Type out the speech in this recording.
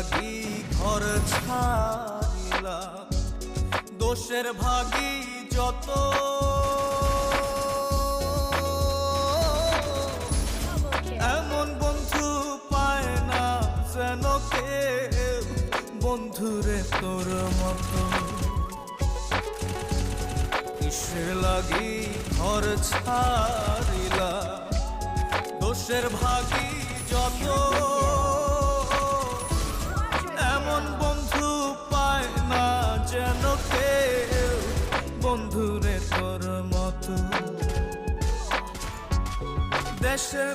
লাগি ঘর ছাড়িলাম, দোষের ভাগী যত এমন বন্ধু পায় না যেন কেউ, বন্ধুরে তোর মতো। কিসের লাগি ঘর ছাড়িলাম, দোষের ভাগী যত এমন বন্ধু পায় না যেন কেউ, বন্ধুরে তোর মতো। দেশের